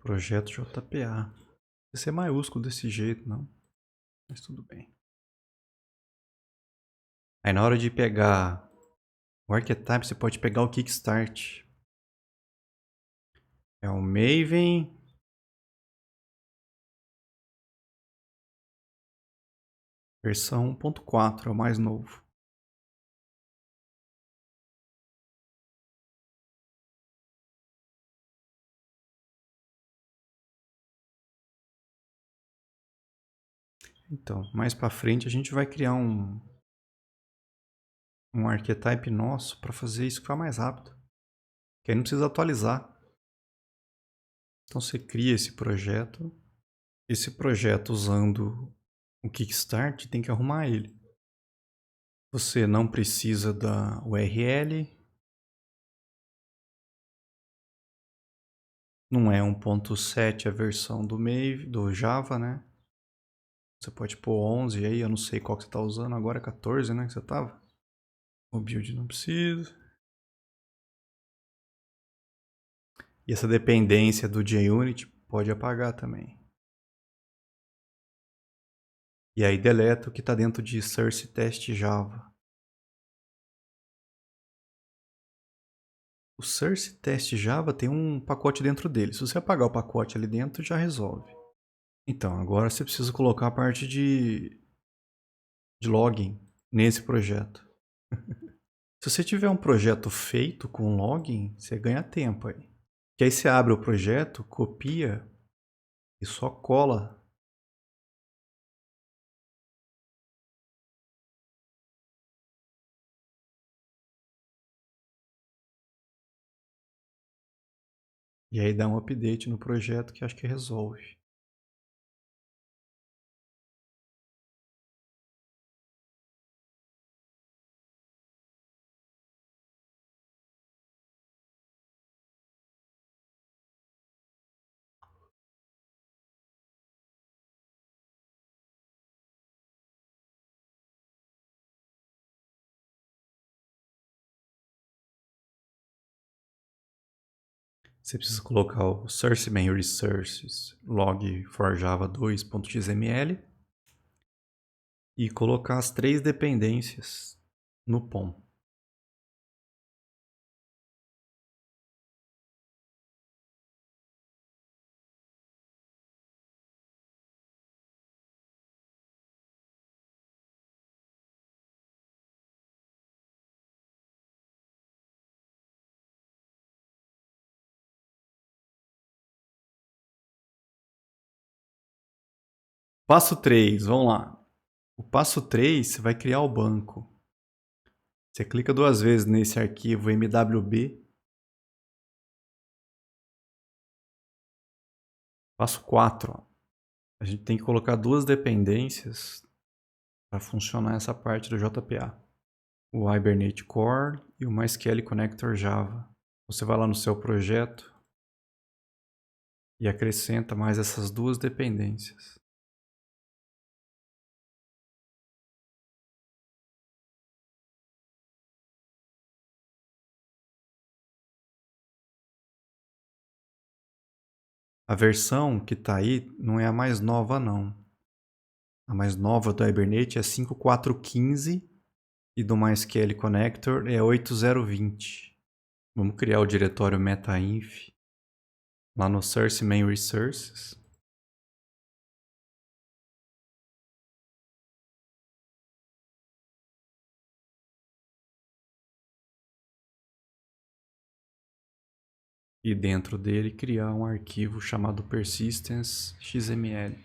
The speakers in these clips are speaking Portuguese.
Projeto JPA. Vai ser maiúsculo desse jeito, não? Mas tudo bem. Aí na hora de pegar o archetype, você pode pegar o Kickstart. É o Maven. Versão 1.4, é o mais novo. Então, mais pra frente a gente vai criar um archetype nosso para fazer isso ficar mais rápido. Que aí não precisa atualizar. Então você cria esse projeto. Esse projeto usando o Kickstart tem que arrumar ele. Você não precisa da URL. Não é 1.7 a versão do Java, né? Você pode pôr 11 aí, eu não sei qual que você está usando. Agora é 14, né, que você tava. O build não precisa. E essa dependência do JUnit pode apagar também. E aí deleta o que está dentro de source test Java. O source test Java tem um pacote dentro dele. Se você apagar o pacote ali dentro, já resolve. Então, agora você precisa colocar a parte de login nesse projeto. Se você tiver um projeto feito com login, você ganha tempo aí. Que aí você abre o projeto, copia e só cola. E aí dá um update no projeto que acho que resolve. Você precisa colocar o source main resources log for java 2.xml e colocar as 3 dependências no POM. Passo 3, vamos lá. O passo 3, você vai criar o banco. Você clica 2 vezes nesse arquivo mwb. Passo 4, ó. A gente tem que colocar 2 dependências para funcionar essa parte do JPA. O Hibernate Core e o MySQL Connector Java. Você vai lá no seu projeto e acrescenta mais essas 2 dependências. A versão que está aí não é a mais nova, não. A mais nova do Hibernate é 5.4.15 e do MySQL Connector é 8.0.20. Vamos criar o diretório metainf lá no source main resources. E dentro dele criar um arquivo chamado persistence.xml.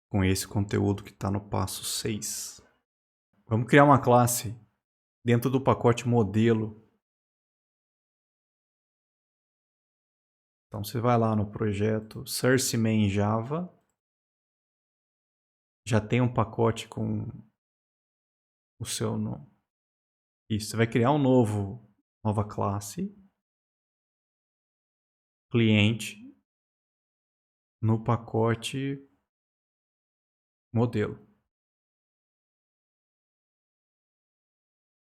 Com esse conteúdo que está no passo 6. Vamos criar uma classe dentro do pacote modelo. Então você vai lá no projeto source main java. Já tem um pacote com o seu nome. Isso, você vai criar nova classe, cliente, no pacote modelo.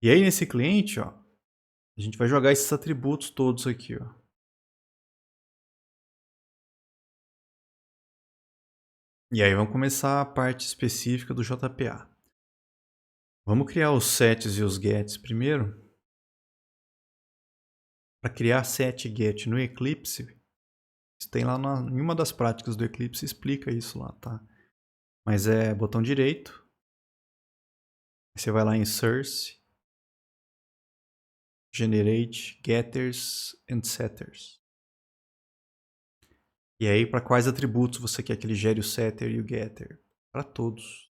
E aí nesse cliente, ó, a gente vai jogar esses atributos todos aqui, ó. E aí vamos começar a parte específica do JPA. Vamos criar os sets e os gets primeiro. Para criar set e get no Eclipse, isso tem lá em uma das práticas do Eclipse, explica isso lá, tá? Mas é botão direito. Você vai lá em Source, Generate Getters and Setters. E aí, para quais atributos você quer que ele gere o setter e o getter? Para todos.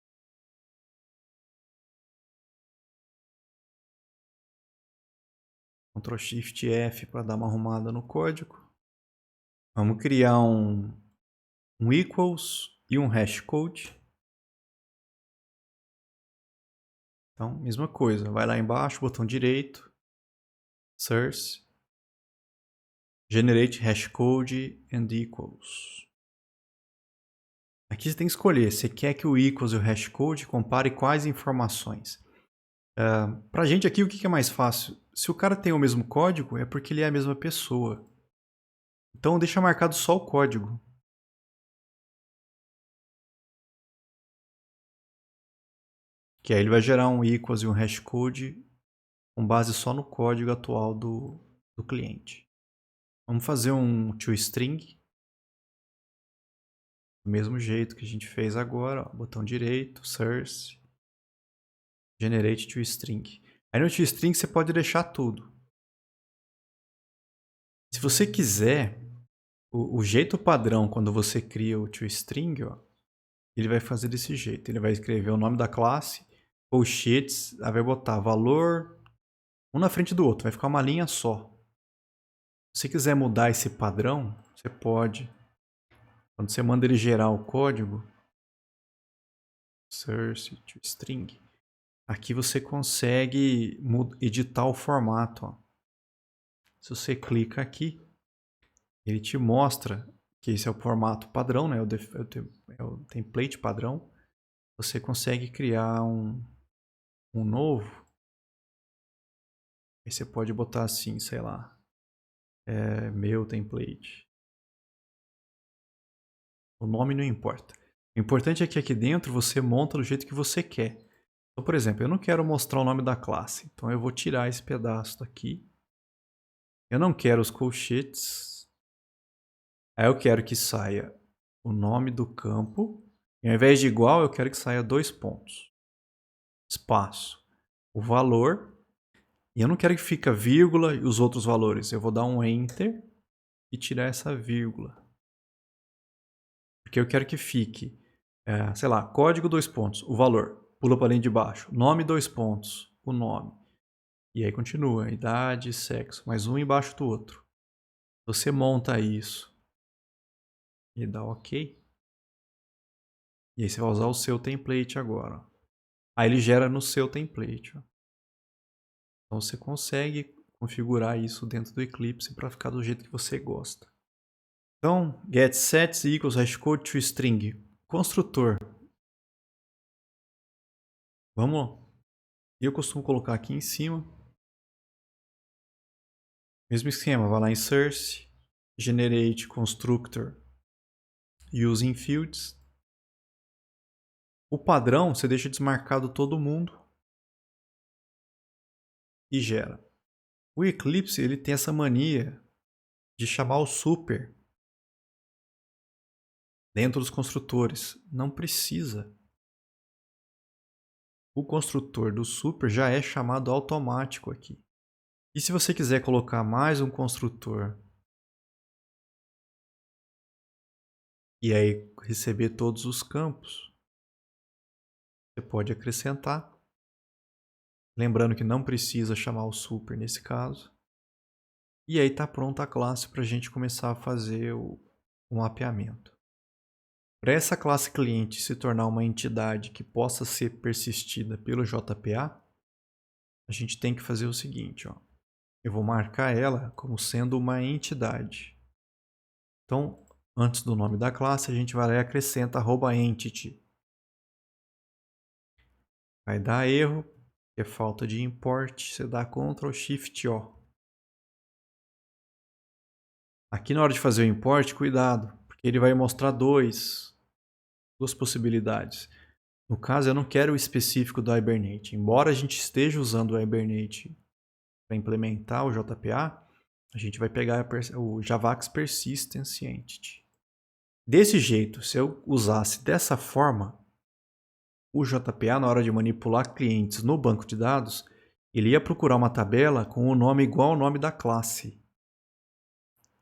Ctrl Shift F para dar uma arrumada no código. Vamos criar um equals e um hashcode. Então, mesma coisa. Vai lá embaixo, botão direito, Source, Generate Hashcode and Equals. Aqui você tem que escolher. Você quer que o equals e o hashcode compare quais informações? Para a gente aqui, o que é mais fácil? Se o cara tem o mesmo código, é porque ele é a mesma pessoa. Então, deixa marcado só o código. Que aí ele vai gerar um equals e um hashcode com base só no código atual do cliente. Vamos fazer um toString. Do mesmo jeito que a gente fez agora, ó, botão direito, Source, Generate toString. Aí no toString você pode deixar tudo. Se você quiser, o jeito padrão quando você cria o toString, ó, ele vai fazer desse jeito. Ele vai escrever o nome da classe, colchetes, aí vai botar valor um na frente do outro, vai ficar uma linha só. Se você quiser mudar esse padrão, você pode. Quando você manda ele gerar o código, source toString, aqui você consegue editar o formato. Ó. Se você clica aqui, ele te mostra que esse é o formato padrão, né? É o template padrão. Você consegue criar um novo. Aí você pode botar assim, sei lá, meu template. O nome não importa. O importante é que aqui dentro você monta do jeito que você quer. Então, por exemplo, eu não quero mostrar o nome da classe. Então eu vou tirar esse pedaço daqui. Eu não quero os colchetes. Aí eu quero que saia o nome do campo. E ao invés de igual, eu quero que saia 2 pontos. Espaço. O valor. E eu não quero que fique vírgula e os outros valores. Eu vou dar um Enter e tirar essa vírgula. Porque eu quero que fique, sei lá, código 2 pontos, o valor. Pula para a linha de baixo. Nome 2 pontos, o nome. E aí continua, idade, sexo, mais um embaixo do outro. Você monta isso e dá OK. E aí você vai usar o seu template agora. Aí ele gera no seu template. Então você consegue configurar isso dentro do Eclipse para ficar do jeito que você gosta. Então, get sets equals hashcode to string. Construtor. Vamos lá. Eu costumo colocar aqui em cima. Mesmo esquema, vai lá em Source, Generate Constructor Using Fields. O padrão você deixa desmarcado todo mundo e gera. O Eclipse ele tem essa mania de chamar o super dentro dos construtores. Não precisa. O construtor do super já é chamado automático aqui. E se você quiser colocar mais um construtor e aí receber todos os campos, você pode acrescentar. Lembrando que não precisa chamar o super nesse caso. E aí está pronta a classe para a gente começar a fazer o mapeamento. Para essa classe cliente se tornar uma entidade que possa ser persistida pelo JPA, a gente tem que fazer o seguinte. Ó. Eu vou marcar ela como sendo uma entidade. Então, antes do nome da classe, a gente vai lá e acrescenta @entity. Vai dar erro, que é falta de import, você dá Ctrl Shift O. Aqui na hora de fazer o import, cuidado, porque ele vai mostrar duas possibilidades. No caso, eu não quero o específico do Hibernate. Embora a gente esteja usando o Hibernate para implementar o JPA, a gente vai pegar o Javax Persistence Entity. Desse jeito, se eu usasse dessa forma, o JPA, na hora de manipular clientes no banco de dados, ele ia procurar uma tabela com o nome igual ao nome da classe.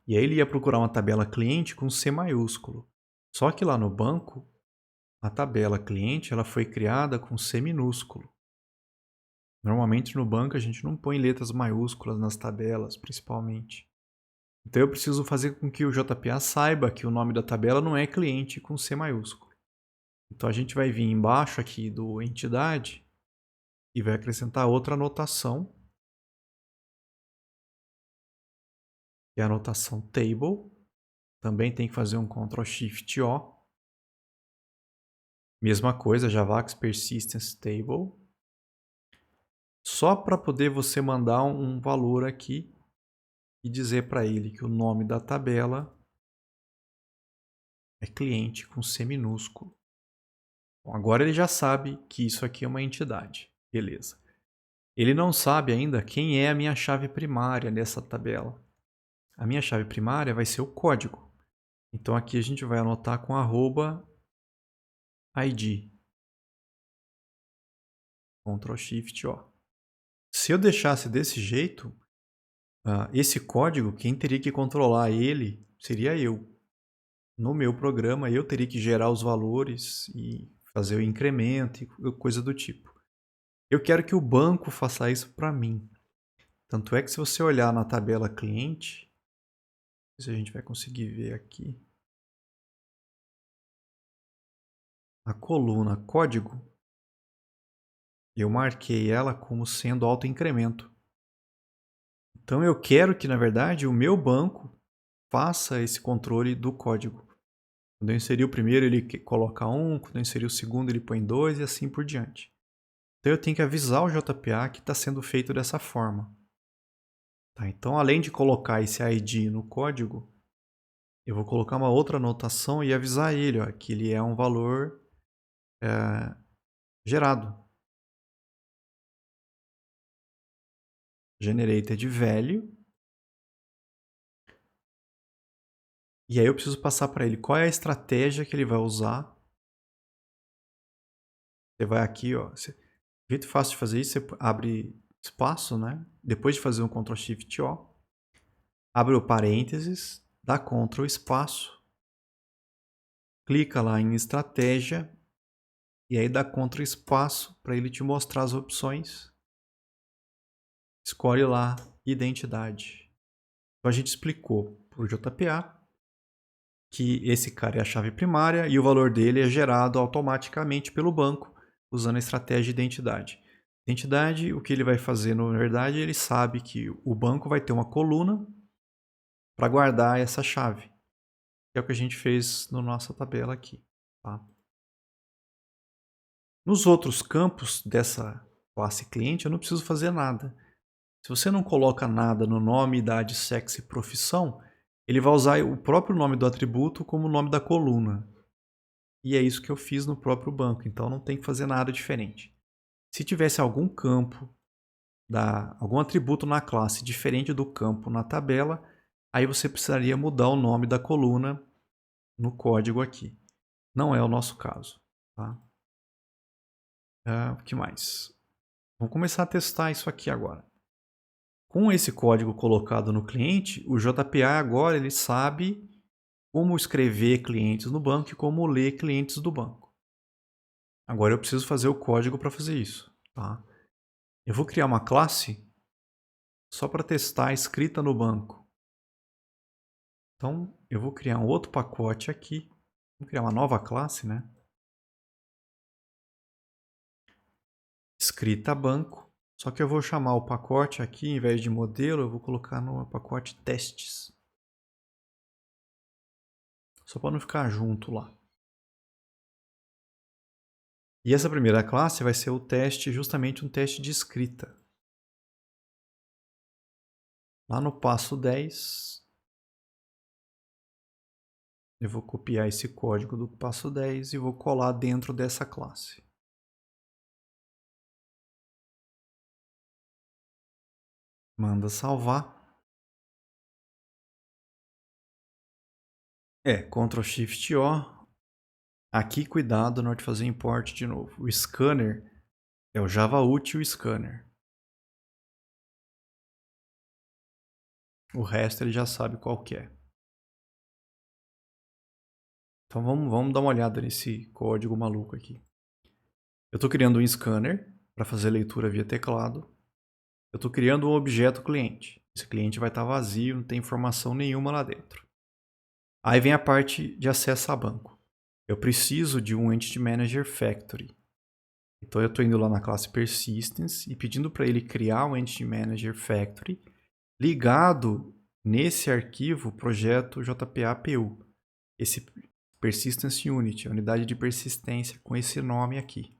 E aí ele ia procurar uma tabela cliente com C maiúsculo. Só que lá no banco, a tabela cliente ela foi criada com C minúsculo. Normalmente no banco a gente não põe letras maiúsculas nas tabelas, principalmente. Então eu preciso fazer com que o JPA saiba que o nome da tabela não é cliente com C maiúsculo. Então a gente vai vir embaixo aqui do entidade e vai acrescentar outra anotação, que é a anotação table. Também tem que fazer um Ctrl Shift O. Mesma coisa, Javax Persistence Table. Só para poder você mandar um valor aqui e dizer para ele que o nome da tabela é cliente com C minúsculo. Bom, agora ele já sabe que isso aqui é uma entidade. Beleza. Ele não sabe ainda quem é a minha chave primária nessa tabela. A minha chave primária vai ser o código. Então aqui a gente vai anotar com @id. Ctrl Shift O. Se eu deixasse desse jeito, esse código, quem teria que controlar ele seria eu. No meu programa, eu teria que gerar os valores e fazer o incremento e coisa do tipo. Eu quero que o banco faça isso para mim. Tanto é que se você olhar na tabela cliente, se a gente vai conseguir ver aqui, a coluna código, eu marquei ela como sendo autoincremento. Então eu quero que, na verdade, o meu banco faça esse controle do código. Quando eu inserir o primeiro, ele coloca 1, quando eu inserir o segundo, ele põe 2 e assim por diante. Então eu tenho que avisar o JPA que está sendo feito dessa forma. Tá, então, além de colocar esse ID no código, eu vou colocar uma outra anotação e avisar ele que ele é um valor gerado. Generated value. E aí eu preciso passar para ele qual é a estratégia que ele vai usar. Você vai aqui, o jeito fácil de fazer isso, você abre espaço, né? Depois de fazer um Ctrl Shift O, abre o parênteses, dá Ctrl espaço, clica lá em estratégia e aí dá Ctrl espaço para ele te mostrar as opções. Escolhe lá identidade. Então a gente explicou para o JPA que esse cara é a chave primária e o valor dele é gerado automaticamente pelo banco usando a estratégia de identidade. Identidade, o que ele vai fazer, na verdade, ele sabe que o banco vai ter uma coluna para guardar essa chave, que é o que a gente fez na nossa tabela aqui. Tá? Nos outros campos dessa classe cliente, eu não preciso fazer nada. Se você não coloca nada no nome, idade, sexo e profissão, ele vai usar o próprio nome do atributo como nome da coluna. E é isso que eu fiz no próprio banco, então não tem que fazer nada diferente. Se tivesse algum campo, algum atributo na classe diferente do campo na tabela, aí você precisaria mudar o nome da coluna no código aqui. Não é o nosso caso. Tá? O que mais? Vamos começar a testar isso aqui agora. Com esse código colocado no cliente, o JPA agora ele sabe como escrever clientes no banco e como ler clientes do banco. Agora eu preciso fazer o código para fazer isso. Tá? Eu vou criar uma classe só para testar a escrita no banco. Então eu vou criar um outro pacote aqui. Vou criar uma nova classe, né? Escrita banco. Só que eu vou chamar o pacote aqui, em vez de modelo, eu vou colocar no pacote testes. Só para não ficar junto lá. E essa primeira classe vai ser o teste, justamente um teste de escrita. Lá no passo 10, eu vou copiar esse código do passo 10 e vou colar dentro dessa classe. Manda salvar. Ctrl Shift O. Aqui, cuidado na hora de fazer import de novo. O scanner é o Java Util Scanner. O resto ele já sabe qual que é. Então vamos dar uma olhada nesse código maluco aqui. Eu estou criando um scanner para fazer leitura via teclado. Eu estou criando um objeto cliente. Esse cliente vai estar vazio, não tem informação nenhuma lá dentro. Aí vem a parte de acesso a banco. Eu preciso de um Entity Manager Factory. Então eu estou indo lá na classe Persistence e pedindo para ele criar um Entity Manager Factory ligado nesse arquivo projeto JPA-PU. Esse Persistence Unit, a unidade de persistência com esse nome aqui.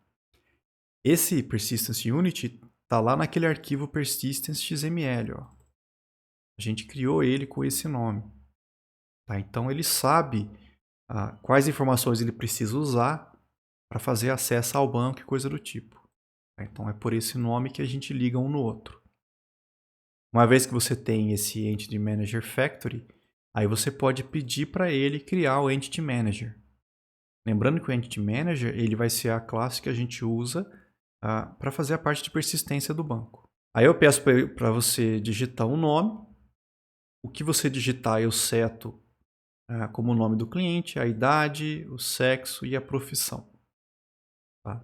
Esse Persistence Unit está lá naquele arquivo Persistence XML. Ó. A gente criou ele com esse nome. Tá? Então ele sabe quais informações ele precisa usar para fazer acesso ao banco e coisa do tipo. Tá? Então é por esse nome que a gente liga um no outro. Uma vez que você tem esse Entity Manager Factory, aí você pode pedir para ele criar o Entity Manager. Lembrando que o Entity Manager ele vai ser a classe que a gente usa para fazer a parte de persistência do banco. Aí eu peço para você digitar um nome. O que você digitar eu seto como o nome do cliente, a idade, o sexo e a profissão. Tá?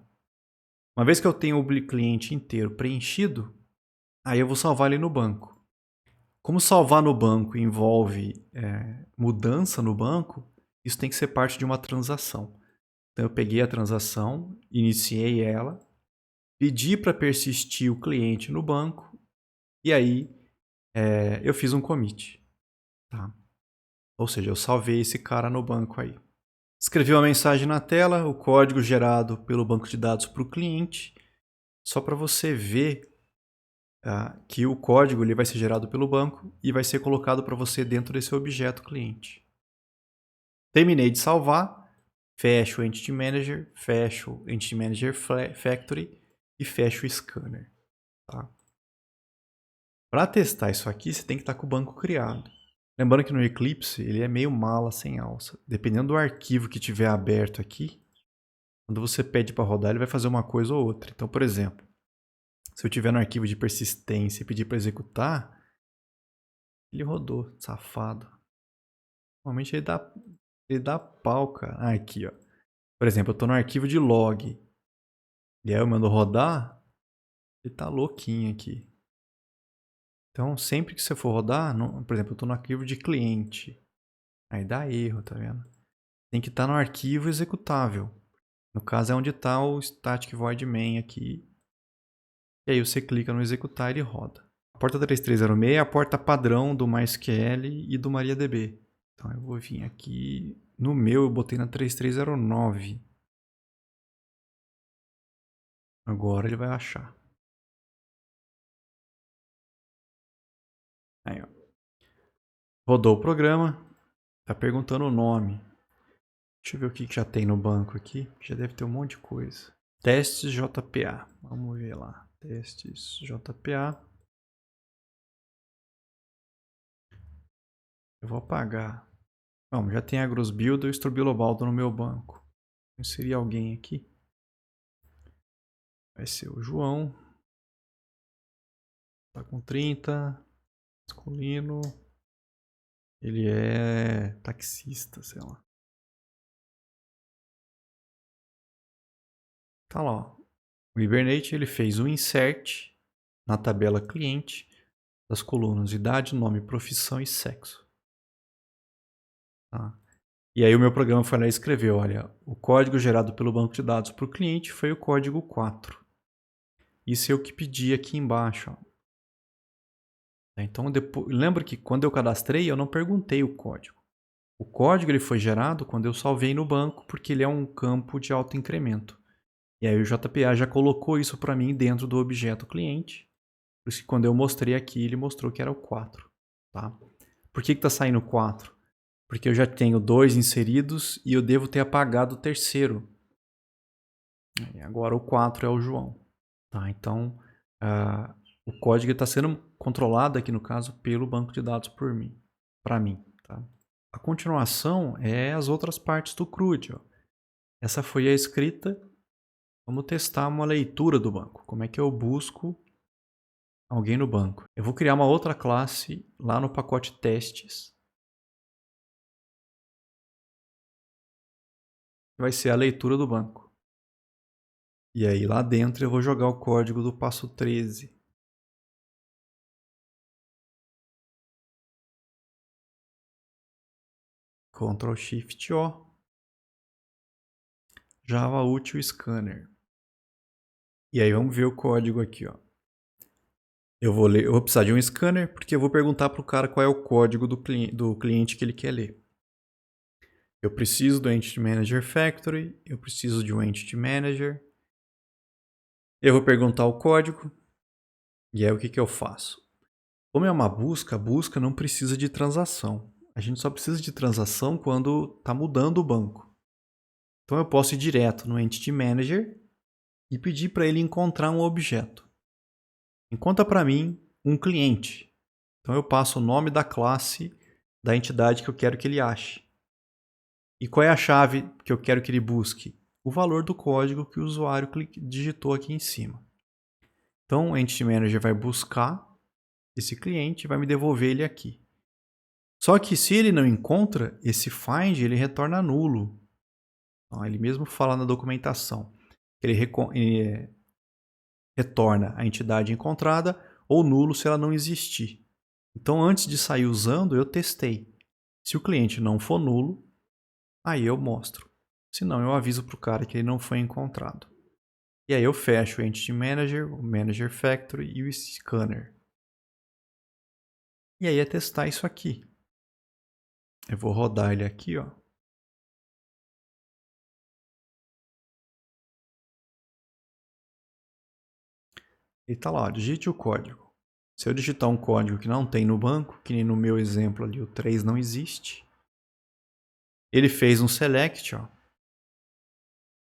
Uma vez que eu tenho o cliente inteiro preenchido, aí eu vou salvar ele no banco. Como salvar no banco envolve mudança no banco, isso tem que ser parte de uma transação. Então eu peguei a transação, iniciei ela, pedi para persistir o cliente no banco e aí eu fiz um commit. Tá? Ou seja, eu salvei esse cara no banco aí. Escrevi uma mensagem na tela, o código gerado pelo banco de dados para o cliente, só para você ver que o código ele vai ser gerado pelo banco e vai ser colocado para você dentro desse objeto cliente. Terminei de salvar, fecho o Entity Manager, fecho o Entity Manager Factory e fecho o scanner. Tá? Para testar isso aqui, você tem que estar com o banco criado. Lembrando que no Eclipse ele é meio mala sem alça. Dependendo do arquivo que tiver aberto aqui, quando você pede para rodar, ele vai fazer uma coisa ou outra. Então, por exemplo, se eu tiver no arquivo de persistência e pedir para executar, ele rodou, safado. Normalmente ele dá pau, cara. Aqui, ó. Por exemplo, eu estou no arquivo de log. E aí eu mando rodar, ele tá louquinho aqui. Então, sempre que você for rodar, por exemplo, eu estou no arquivo de cliente. Aí dá erro, tá vendo? Tem que estar no arquivo executável. No caso é onde está o static void main aqui. E aí você clica no executar e ele roda. A porta 3306 é a porta padrão do MySQL e do MariaDB. Então eu vou vir aqui. No meu eu botei na 3309. Agora ele vai achar. Aí, ó. Rodou o programa. Tá perguntando o nome. Deixa eu ver o que já tem no banco aqui. Já deve ter um monte de coisa. Testes JPA. Vamos ver lá. Testes JPA. Eu vou apagar. Bom, já tem a Grossbuilder e o Strobilobaldo no meu banco. Inserir alguém aqui. Vai ser o João. Tá com 30. Masculino. Ele é taxista, sei lá. Tá lá, ó. O Hibernate ele fez um insert na tabela cliente das colunas idade, nome, profissão e sexo. Tá? E aí o meu programa foi lá e escreveu, olha, o código gerado pelo banco de dados para o cliente foi o código 4. Isso é o que pedi aqui embaixo. Ó. Então, lembra que quando eu cadastrei, eu não perguntei o código. O código ele foi gerado quando eu salvei no banco, porque ele é um campo de alto incremento. E aí o JPA já colocou isso para mim dentro do objeto cliente. Por isso que quando eu mostrei aqui, ele mostrou que era o 4. Tá? Por que está saindo 4? Porque eu já tenho 2 inseridos e eu devo ter apagado o terceiro. E agora o 4 é o João. Tá? Então, o código está sendo controlado aqui no caso pelo banco de dados por mim, para mim. Tá? A continuação é as outras partes do CRUD. Ó. Essa foi a escrita. Vamos testar uma leitura do banco. Como é que eu busco alguém no banco? Eu vou criar uma outra classe lá no pacote testes. Vai ser a leitura do banco. E aí lá dentro eu vou jogar o código do passo 13. Ctrl Shift O. Java Util Scanner. E aí vamos ver o código aqui, ó. Eu vou precisar de um scanner porque eu vou perguntar para o cara qual é o código do cliente que ele quer ler. Eu preciso do Entity Manager Factory, eu preciso de um Entity Manager. Eu vou perguntar o código e aí o que eu faço? Como é uma busca, a busca não precisa de transação. A gente só precisa de transação quando está mudando o banco. Então eu posso ir direto no Entity Manager e pedir para ele encontrar um objeto. Encontra para mim um cliente. Então eu passo o nome da classe da entidade que eu quero que ele ache. E qual é a chave que eu quero que ele busque? O valor do código que o usuário digitou aqui em cima. Então o Entity Manager vai buscar esse cliente e vai me devolver ele aqui. Só que se ele não encontra, esse find ele retorna nulo. Então, ele mesmo fala na documentação. Ele retorna a entidade encontrada ou nulo se ela não existir. Então, antes de sair usando, eu testei. Se o cliente não for nulo, aí eu mostro. Se não, eu aviso para o cara que ele não foi encontrado. E aí eu fecho o Entity Manager, o Manager Factory e o Scanner. E aí é testar isso aqui. Eu vou rodar ele aqui, ó. Ele está lá, ó, digite o código. Se eu digitar um código que não tem no banco, que nem no meu exemplo ali, o 3 não existe, ele fez um select, ó.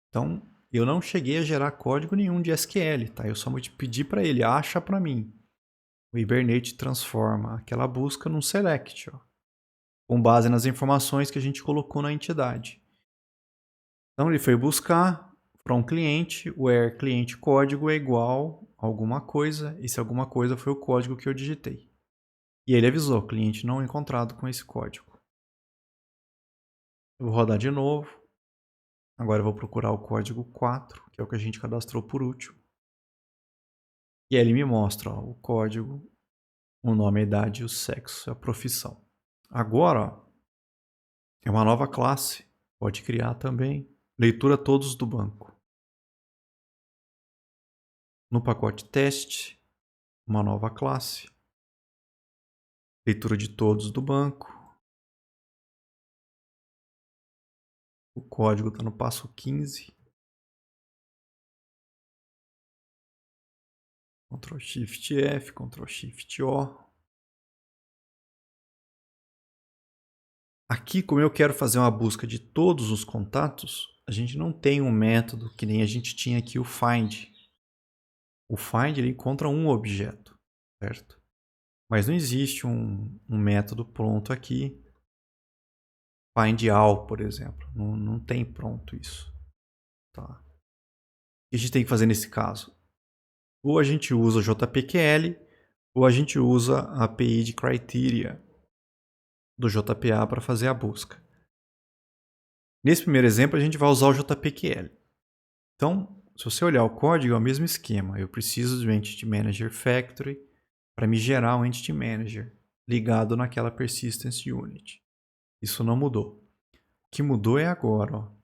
Então, eu não cheguei a gerar código nenhum de SQL, tá? Eu só pedi para ele, acha para mim. O Hibernate transforma aquela busca num select, ó, com base nas informações que a gente colocou na entidade. Então, ele foi buscar para um cliente, where cliente código é igual a alguma coisa, e se alguma coisa foi o código que eu digitei. E ele avisou, cliente não encontrado com esse código. Eu vou rodar de novo. Agora eu vou procurar o código 4, que é o que a gente cadastrou por último. E aí ele me mostra ó, o código, o nome, a idade, o sexo, a profissão. Agora, ó, é uma nova classe. Pode criar também. Leitura todos do banco. No pacote teste, uma nova classe. Leitura de todos do banco. O código está no passo 15. Ctrl Shift F, Ctrl Shift O. Aqui, como eu quero fazer uma busca de todos os contatos, a gente não tem um método que nem a gente tinha aqui o find. O find ele encontra um objeto, certo? Mas não existe um método pronto aqui. Find all, por exemplo. Não tem pronto isso. Tá. O que a gente tem que fazer nesse caso? Ou a gente usa o JPQL, ou a gente usa a API de Criteria do JPA para fazer a busca. Nesse primeiro exemplo, a gente vai usar o JPQL. Então, se você olhar o código, é o mesmo esquema. Eu preciso do Entity Manager Factory para me gerar um Entity Manager ligado naquela Persistence Unit. Isso não mudou. O que mudou é agora. Ó.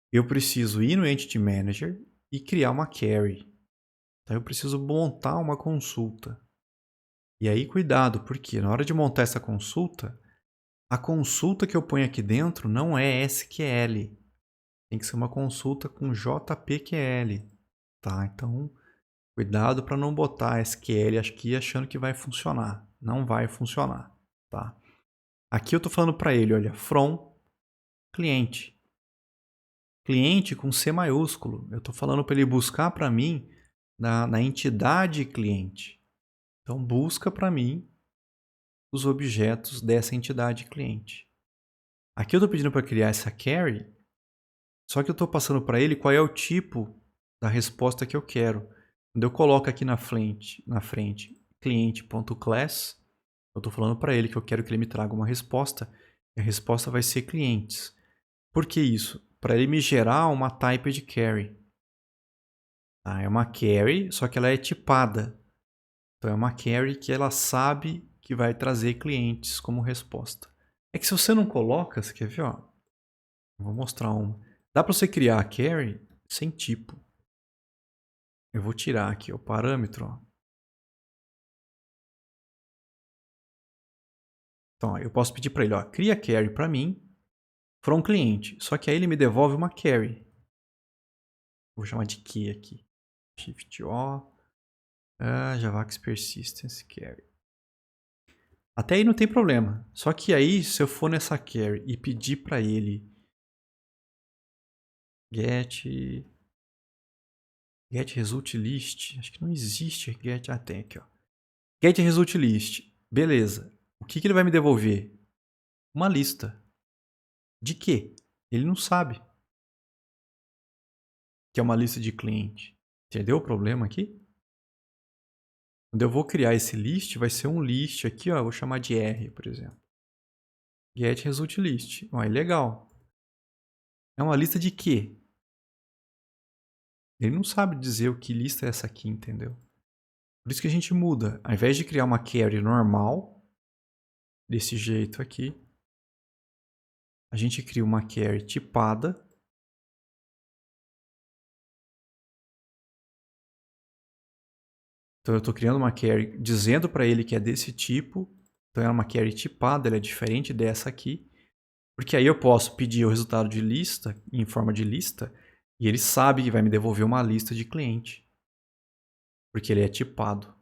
Eu preciso ir no Entity Manager e criar uma query. Então, eu preciso montar uma consulta. E aí, cuidado, porque na hora de montar essa consulta, a consulta que eu ponho aqui dentro não é SQL. Tem que ser uma consulta com JPQL, tá? Então, cuidado para não botar SQL aqui achando que vai funcionar. Não vai funcionar, tá? Aqui eu estou falando para ele, olha, from cliente. Cliente com C maiúsculo. Eu estou falando para ele buscar para mim na entidade cliente. Então, busca para mim os objetos dessa entidade cliente. Aqui eu estou pedindo para criar essa query, só que eu estou passando para ele qual é o tipo da resposta que eu quero. Quando eu coloco aqui na frente cliente.class, eu estou falando para ele que eu quero que ele me traga uma resposta, e a resposta vai ser clientes. Por que isso? Para ele me gerar uma type de query. Ah, é uma query, só que ela é tipada. Então é uma query que ela sabe que vai trazer clientes como resposta. É que se você não coloca, você quer ver, ó? Eu vou mostrar uma. Dá para você criar a query sem tipo. Eu vou tirar aqui o parâmetro, ó. Então, ó, eu posso pedir para ele, ó, cria query para mim from cliente. Só que aí ele me devolve uma query. Vou chamar de key aqui. Shift O. Javax Persistence Query. Até aí não tem problema. Só que aí, se eu for nessa query e pedir para ele get result list, acho que não existe get, tem aqui, ó. Get result list, beleza. O que ele vai me devolver? Uma lista. De quê? Ele não sabe que é uma lista de cliente. Entendeu o problema aqui? Quando eu vou criar esse list, vai ser um list aqui, ó, eu vou chamar de R, por exemplo. Get result list. Ó, é legal. É uma lista de quê? Ele não sabe dizer o que lista é essa aqui, entendeu? Por isso que a gente muda. Ao invés de criar uma query normal, desse jeito aqui, a gente cria uma query tipada. Então eu estou criando uma query dizendo para ele que é desse tipo. Então é uma query tipada, ela é diferente dessa aqui. Porque aí eu posso pedir o resultado de lista, em forma de lista, e ele sabe que vai me devolver uma lista de cliente. Porque ele é tipado.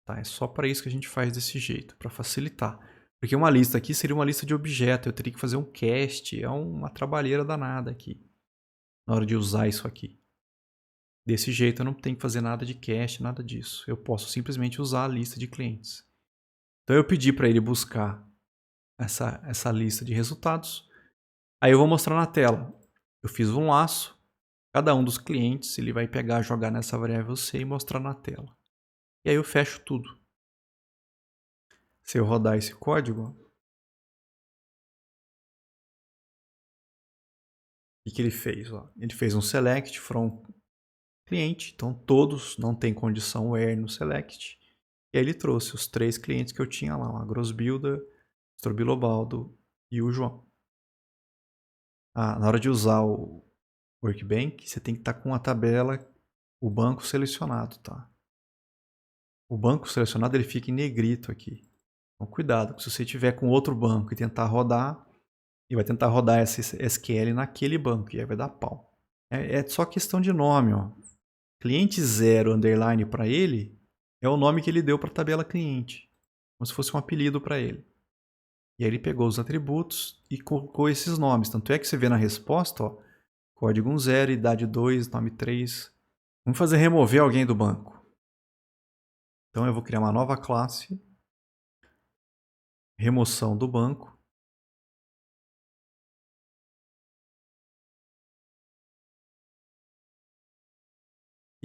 Tá? É só para isso que a gente faz desse jeito, para facilitar. Porque uma lista aqui seria uma lista de objeto, eu teria que fazer um cast, é uma trabalheira danada aqui, na hora de usar isso aqui. Desse jeito eu não tenho que fazer nada de cast, nada disso. Eu posso simplesmente usar a lista de clientes. Então eu pedi para ele buscar essa lista de resultados. Aí eu vou mostrar na tela. Eu fiz um laço, cada um dos clientes ele vai pegar, jogar nessa variável C e mostrar na tela. E aí eu fecho tudo. Se eu rodar esse código, o que ele fez? Ó? Ele fez um select from cliente, então todos não tem condição where no select. E aí ele trouxe os 3 clientes que eu tinha lá, a Grosbilda, Strobilobaldo e o João. Na hora de usar o Workbench, você tem que estar com a tabela, o banco selecionado, tá? O banco selecionado ele fica em negrito aqui. Então cuidado, se você tiver com outro banco e tentar rodar, ele vai tentar rodar esse SQL naquele banco e aí vai dar pau. É só questão de nome, ó. Cliente 0 underline para ele é o nome que ele deu para a tabela cliente, como se fosse um apelido para ele. E aí ele pegou os atributos e colocou esses nomes. Tanto é que você vê na resposta, ó, código 10, idade 2, nome 3. Vamos fazer remover alguém do banco. Então eu vou criar uma nova classe, remoção do banco.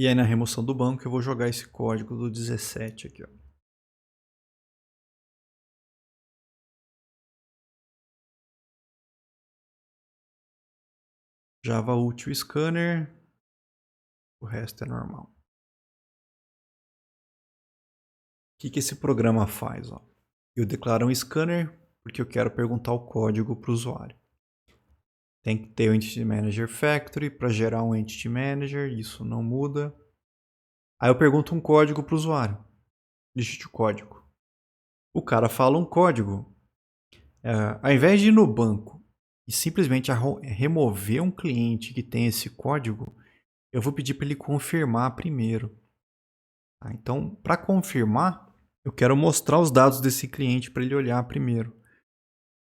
E aí na remoção do banco eu vou jogar esse código do 17 aqui, ó. Java Util Scanner, o resto é normal. O que esse programa faz? Ó? Eu declaro um scanner porque eu quero perguntar o código para o usuário. Tem que ter o Entity Manager Factory para gerar um Entity Manager, isso não muda. Aí eu pergunto um código para o usuário. Digite o código. O cara fala um código. Ao invés de ir no banco e simplesmente remover um cliente que tem esse código, eu vou pedir para ele confirmar primeiro. Tá? Então, para confirmar, eu quero mostrar os dados desse cliente para ele olhar primeiro.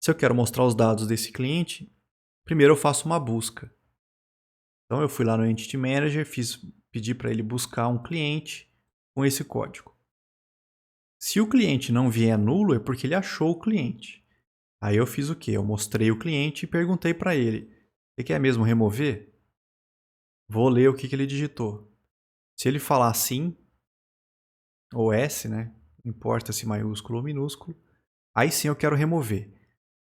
Se eu quero mostrar os dados desse cliente, primeiro eu faço uma busca. Então, eu fui lá no Entity Manager, pedi para ele buscar um cliente com esse código. Se o cliente não vier nulo, é porque ele achou o cliente. Aí eu fiz o quê? Eu mostrei o cliente e perguntei para ele: você quer mesmo remover? Vou ler o que ele digitou. Se ele falar sim, ou S, né? Não importa se maiúsculo ou minúsculo, aí sim eu quero remover.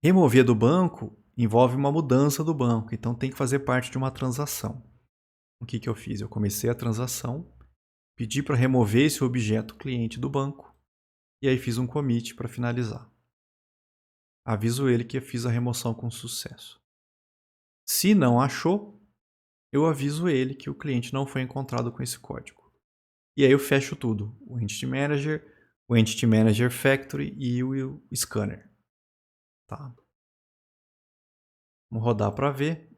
Remover do banco envolve uma mudança do banco, então tem que fazer parte de uma transação. O que eu fiz? Eu comecei a transação, pedi para remover esse objeto cliente do banco e aí fiz um commit para finalizar. Aviso ele que eu fiz a remoção com sucesso. Se não achou, eu aviso ele que o cliente não foi encontrado com esse código. E aí eu fecho tudo, o Entity Manager Factory e o Scanner. Tá. Vamos rodar para ver.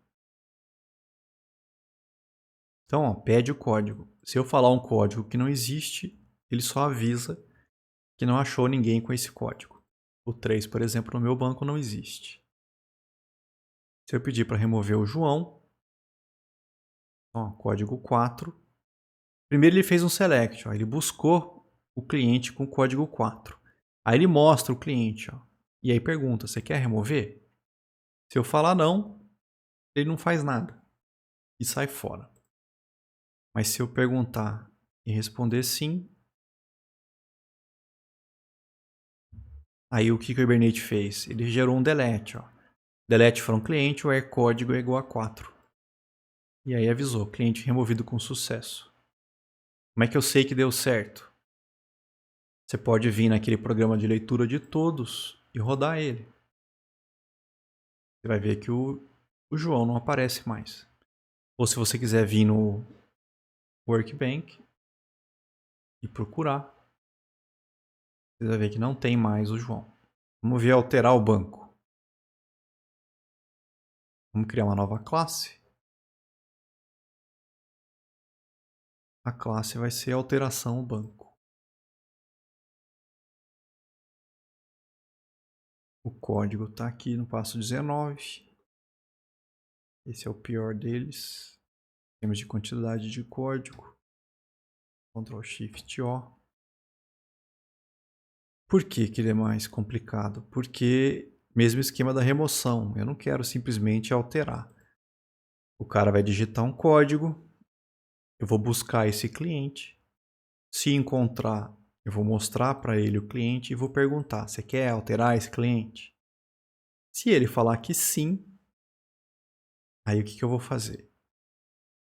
Então, ó, pede o código. Se eu falar um código que não existe, ele só avisa que não achou ninguém com esse código. O 3, por exemplo, no meu banco não existe. Se eu pedir para remover o João, ó, código 4. Primeiro ele fez um select, ó, ele buscou o cliente com o código 4. Aí ele mostra o cliente, ó, e aí pergunta, você quer remover? Se eu falar não, ele não faz nada e sai fora. Mas se eu perguntar e responder sim, aí o que o Hibernate fez? Ele gerou um delete. Ó. Delete from cliente, where código é igual a 4. E aí avisou, cliente removido com sucesso. Como é que eu sei que deu certo? Você pode vir naquele programa de leitura de todos e rodar ele. Você vai ver que o João não aparece mais. Ou se você quiser vir no Workbench e procurar, você vai ver que não tem mais o João. Vamos ver alterar o banco. Vamos criar uma nova classe. A classe vai ser alteração banco. O código está aqui no passo 19. Esse é o pior deles. Temos de quantidade de código. Ctrl Shift O. Por que ele é mais complicado? Porque mesmo esquema da remoção. Eu não quero simplesmente alterar. O cara vai digitar um código. Eu vou buscar esse cliente. Se encontrar, eu vou mostrar para ele o cliente e vou perguntar: você quer alterar esse cliente? Se ele falar que sim, aí o que eu vou fazer?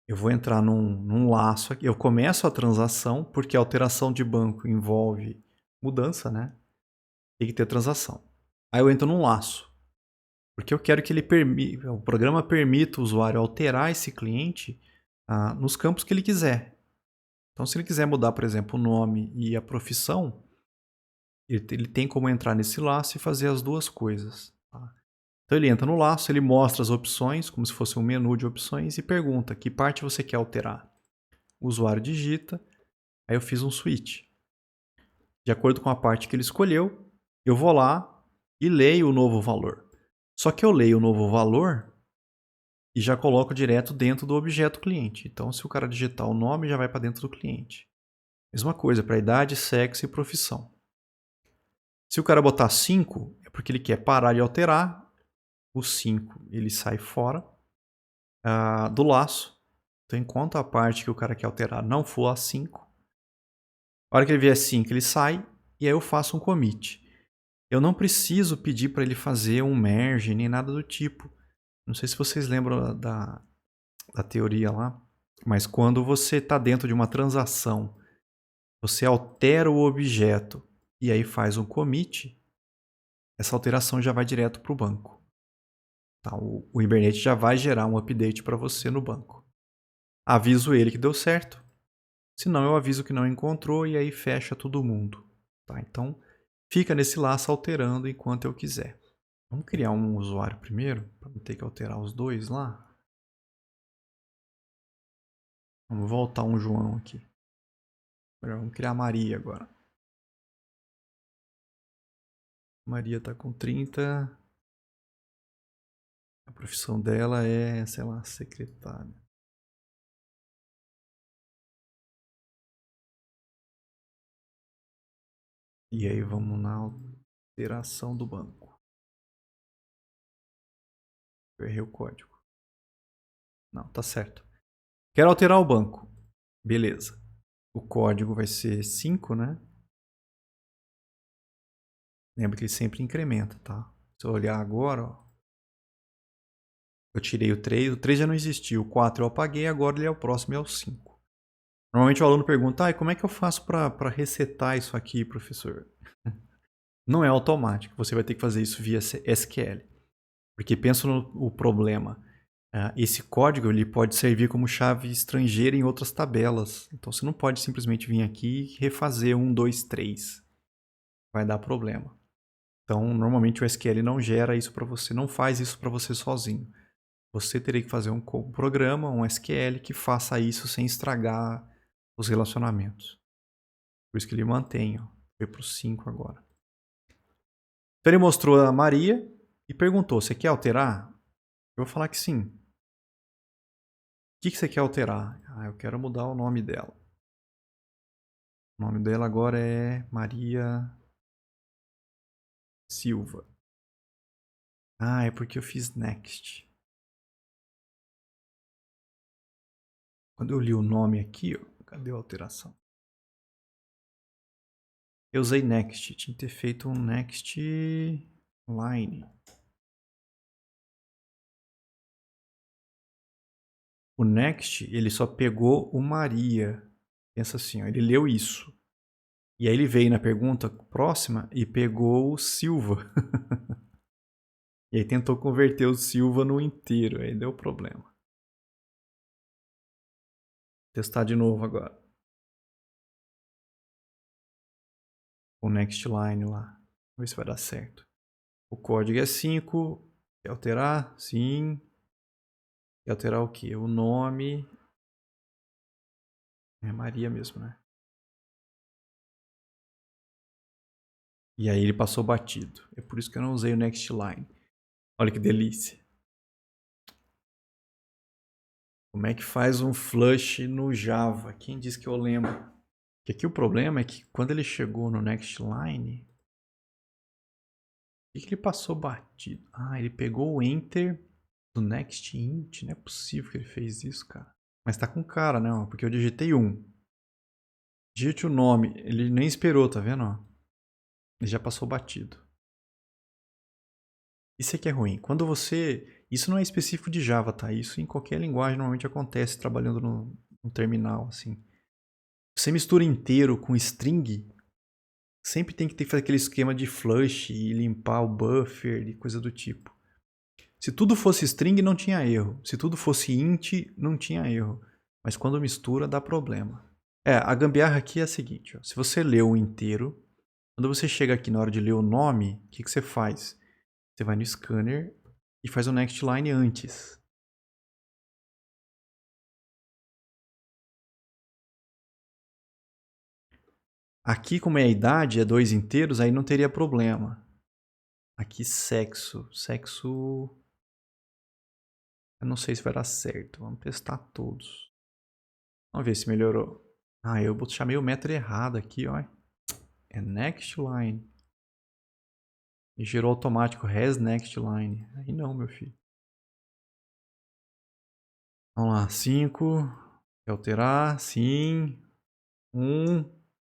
Eu vou entrar num laço aqui. Eu começo a transação, porque a alteração de banco envolve mudança, né? Tem que ter transação. Aí eu entro num laço. Porque eu quero que o programa permita o usuário alterar esse cliente nos campos que ele quiser. Então, se ele quiser mudar, por exemplo, o nome e a profissão, ele tem como entrar nesse laço e fazer as duas coisas. Tá? Então, ele entra no laço, ele mostra as opções, como se fosse um menu de opções, e pergunta que parte você quer alterar. O usuário digita, aí eu fiz um switch. De acordo com a parte que ele escolheu, eu vou lá e leio o novo valor. Só que eu leio o novo valor e já coloco direto dentro do objeto cliente. Então, se o cara digitar o nome, já vai para dentro do cliente. Mesma coisa para idade, sexo e profissão. Se o cara botar 5, é porque ele quer parar de alterar. O 5 ele sai fora do laço. Então, enquanto a parte que o cara quer alterar não for a 5, a hora que ele vier 5, ele sai e aí eu faço um commit. Eu não preciso pedir para ele fazer um merge nem nada do tipo. Não sei se vocês lembram da teoria lá, mas quando você está dentro de uma transação, você altera o objeto e aí faz um commit, essa alteração já vai direto para o banco. Tá? O Hibernate já vai gerar um update para você no banco. Aviso ele que deu certo, senão eu aviso que não encontrou e aí fecha todo mundo. Tá? Então, fica nesse laço alterando enquanto eu quiser. Vamos criar um usuário primeiro, para não ter que alterar os dois lá. Vamos voltar um João aqui. Vamos criar a Maria agora. Maria tá com 30. A profissão dela é, sei lá, secretária. E aí vamos na alteração do banco. Eu errei o código. Não, tá certo. Quero alterar o banco. Beleza. O código vai ser 5, né? Lembra que ele sempre incrementa, tá? Se eu olhar agora, ó, eu tirei o 3 já não existia, o 4 eu apaguei, agora ele é o próximo, é o 5. Normalmente o aluno pergunta, como é que eu faço para resetar isso aqui, professor? Não é automático, você vai ter que fazer isso via SQL. Porque pensa no problema. Esse código ele pode servir como chave estrangeira em outras tabelas. Então você não pode simplesmente vir aqui e refazer 1, 2, 3. Vai dar problema. Então, normalmente o SQL não gera isso para você, não faz isso para você sozinho. Você teria que fazer um programa, um SQL, que faça isso sem estragar os relacionamentos. Por isso que ele mantém, ó. Foi para o 5 agora. Então ele mostrou a Maria e perguntou, você quer alterar? Eu vou falar que sim. O que você quer alterar? Eu quero mudar o nome dela. O nome dela agora é Maria Silva. É porque eu fiz next. Quando eu li o nome aqui, ó, cadê a alteração? Eu usei next, tinha que ter feito um next line. O next, ele só pegou o Maria. Pensa assim, ó, ele leu isso. E aí ele veio na pergunta próxima e pegou o Silva. E aí tentou converter o Silva no inteiro, aí deu problema. Vou testar de novo agora. O next line lá. Vamos ver se vai dar certo. O código é 5. Quer alterar? Sim. Quer alterar o quê? O nome. É Maria mesmo, né? E aí ele passou batido. É por isso que eu não usei o next line. Olha que delícia. Como é que faz um flush no Java? Quem disse que eu lembro? Porque aqui o problema é que quando ele chegou no next line, o que ele passou batido? Ele pegou o enter do next int. Não é possível que ele fez isso, cara. Mas tá com cara, né? Porque eu digitei 1. Digite o nome. Ele nem esperou, tá vendo? Ele já passou batido. Isso aqui é ruim. Quando você... Isso não é específico de Java, tá? Isso em qualquer linguagem normalmente acontece trabalhando no terminal, assim. Você mistura inteiro com string, sempre tem que ter que fazer aquele esquema de flush e limpar o buffer e coisa do tipo. Se tudo fosse string, não tinha erro. Se tudo fosse int, não tinha erro. Mas quando mistura, dá problema. A gambiarra aqui é a seguinte. Ó. Se você lê o inteiro, quando você chega aqui na hora de ler o nome, o que você faz? Você vai no scanner e faz o next line antes. Aqui, como é a idade, é 2 inteiros, aí não teria problema. Aqui, sexo. Sexo... Eu não sei se vai dar certo. Vamos testar todos. Vamos ver se melhorou. Eu chamei o metro errado aqui, ó. É next line. E gerou automático has next line. Aí não, meu filho. Vamos lá. 5. Quer alterar? Sim. 1.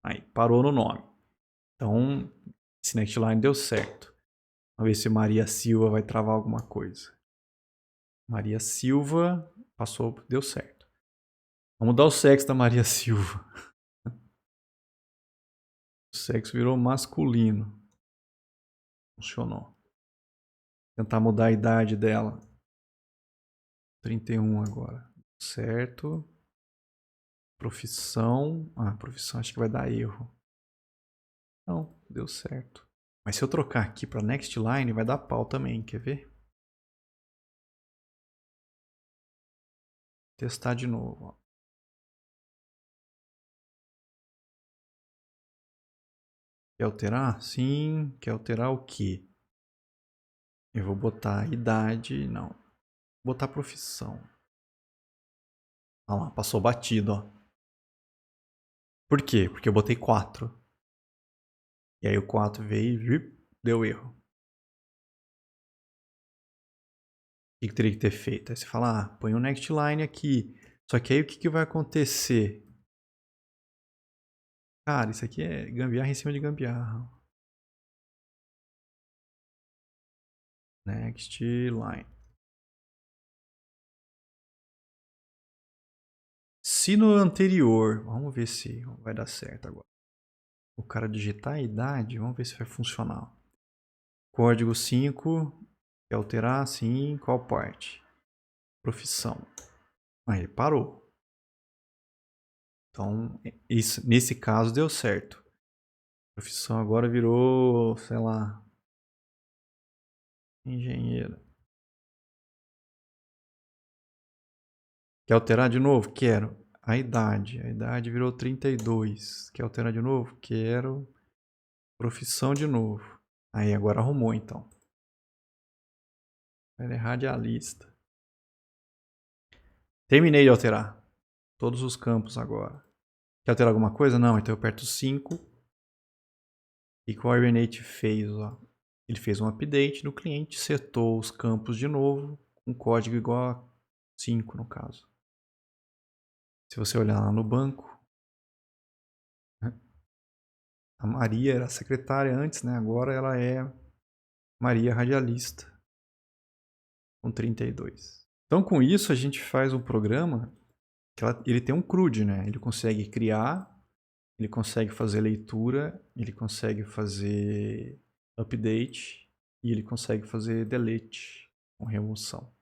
Aí, parou no nome. Então, esse next line deu certo. Vamos ver se Maria Silva vai travar alguma coisa. Maria Silva passou, deu certo. Vamos dar o sexo da Maria Silva. O sexo virou masculino. Funcionou. Tentar mudar a idade dela. 31 agora. Certo. Profissão. Profissão acho que vai dar erro. Não, deu certo. Mas se eu trocar aqui para next line, vai dar pau também, quer ver? Testar de novo, ó. Quer alterar? Sim. Quer alterar o quê? Eu vou botar idade, não. Vou botar profissão. Olha lá, passou batido, ó. Por quê? Porque eu botei 4. E aí o 4 veio e deu erro. O que teria que ter feito? Aí você fala, ah, põe um next line aqui. Só que aí o que vai acontecer? Cara, isso aqui é gambiarra em cima de gambiarra. Next line. Se no anterior, vamos ver se vai dar certo agora. O cara digitar a idade, vamos ver se vai funcionar. Código 5, quer alterar? Sim, qual parte? Profissão. Aí parou. Então, isso, nesse caso deu certo. Profissão agora virou, sei lá, engenheiro. Quer alterar de novo? Quero. A idade virou 32. Quer alterar de novo? Quero. Profissão de novo. Aí agora arrumou então. Ele é radialista. Terminei de alterar todos os campos agora. Quer alterar alguma coisa? Não, então eu aperto 5. E o que o Hibernate fez? Ó. Ele fez um update no cliente, setou os campos de novo, com código igual a 5 no caso. Se você olhar lá no banco, a Maria era secretária antes, né? Agora ela é Maria Radialista, com 32. Então com isso a gente faz um programa que ele tem um CRUD, né? Ele consegue criar, ele consegue fazer leitura, ele consegue fazer update e ele consegue fazer delete com remoção.